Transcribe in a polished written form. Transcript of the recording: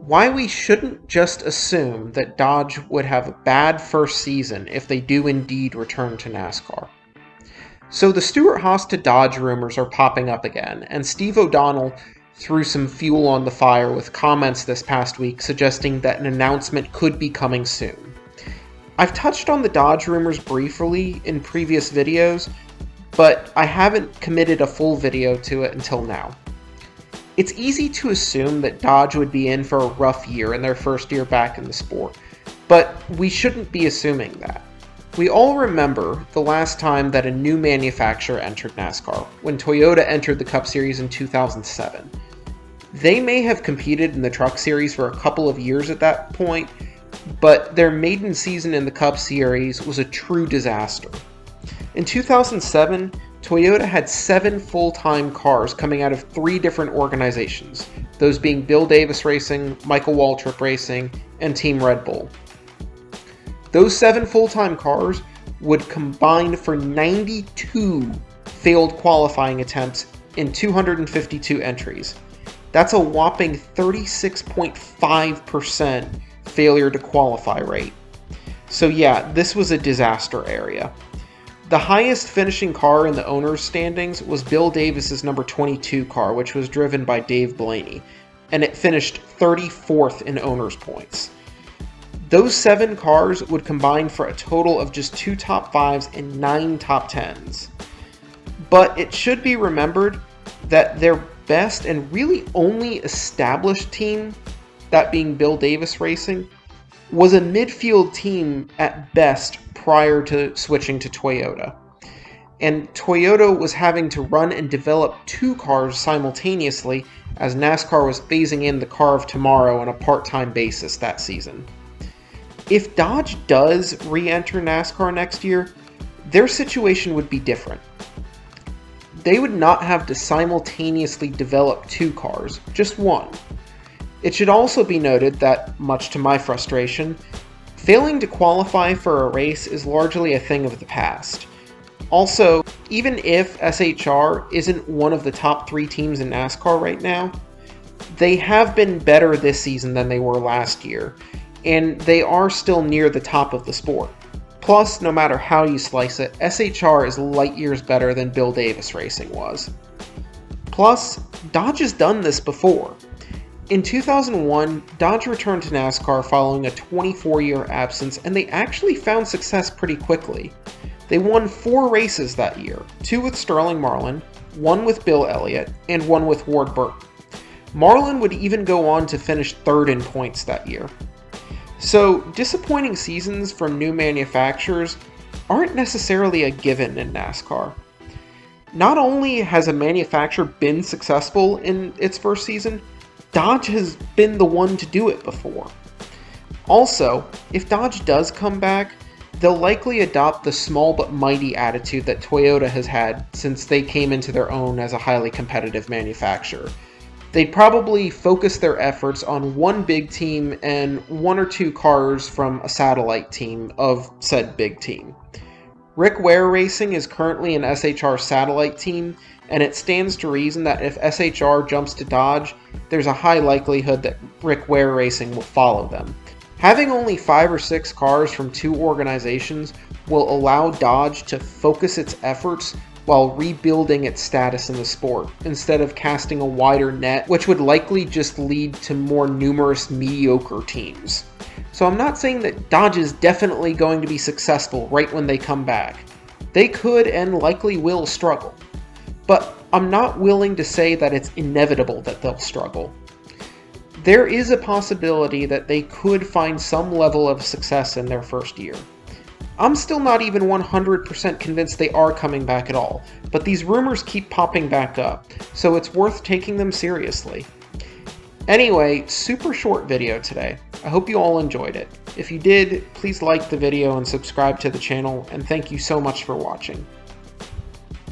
why we shouldn't just assume that Dodge would have a bad first season if they do indeed return to NASCAR. So the Stewart-Haas to Dodge rumors are popping up again, and Steve O'Donnell threw some fuel on the fire with comments this past week suggesting that an announcement could be coming soon. I've touched on the Dodge rumors briefly in previous videos, but I haven't committed a full video to it until now. It's easy to assume that Dodge would be in for a rough year in their first year back in the sport, but we shouldn't be assuming that. We all remember the last time that a new manufacturer entered NASCAR, when Toyota entered the Cup Series in 2007. They may have competed in the Truck Series for a couple of years at that point, but their maiden season in the Cup Series was a true disaster. In 2007, Toyota had 7 full-time cars coming out of 3 different organizations, those being Bill Davis Racing, Michael Waltrip Racing, and Team Red Bull. Those 7 full-time cars would combine for 92 failed qualifying attempts in 252 entries. That's a whopping 36.5% failure to qualify rate. So yeah, this was a disaster area. The highest finishing car in the owners' standings was Bill Davis's number 22 car, which was driven by Dave Blaney, and it finished 34th in owners' points. Those 7 cars would combine for a total of just 2 top 5s and 9 top 10s. But it should be remembered that their best and really only established team, that being Bill Davis Racing, was a midfield team at best prior to switching to Toyota. And Toyota was having to run and develop 2 cars simultaneously as NASCAR was phasing in the car of tomorrow on a part-time basis that season. If Dodge does re-enter NASCAR next year, their situation would be different. They would not have to simultaneously develop 2 cars, just 1. It should also be noted that, much to my frustration, failing to qualify for a race is largely a thing of the past. Also, even if SHR isn't one of the top 3 teams in NASCAR right now, they have been better this season than they were last year, and they are still near the top of the sport. Plus, no matter how you slice it, SHR is light years better than Bill Davis Racing was. Plus, Dodge has done this before. In 2001, Dodge returned to NASCAR following a 24-year absence, and they actually found success pretty quickly. They won 4 races that year, 2 with Sterling Marlin, 1 with Bill Elliott, and 1 with Ward Burton. Marlin would even go on to finish 3rd in points that year. So, disappointing seasons from new manufacturers aren't necessarily a given in NASCAR. Not only has a manufacturer been successful in its first season, Dodge has been the one to do it before. Also, if Dodge does come back, they'll likely adopt the small but mighty attitude that Toyota has had since they came into their own as a highly competitive manufacturer. They'd probably focus their efforts on 1 big team and 1 or 2 cars from a satellite team of said big team. Rick Ware Racing is currently an SHR satellite team, and it stands to reason that if SHR jumps to Dodge, there's a high likelihood that Rick Ware Racing will follow them. Having only 5 or 6 cars from 2 organizations will allow Dodge to focus its efforts while rebuilding its status in the sport, instead of casting a wider net, which would likely just lead to more numerous mediocre teams. So I'm not saying that Dodge is definitely going to be successful right when they come back. They could and likely will struggle. But I'm not willing to say that it's inevitable that they'll struggle. There is a possibility that they could find some level of success in their first year. I'm still not even 100% convinced they are coming back at all, but these rumors keep popping back up, so it's worth taking them seriously. Anyway, super short video today. I hope you all enjoyed it. If you did, please like the video and subscribe to the channel, and thank you so much for watching.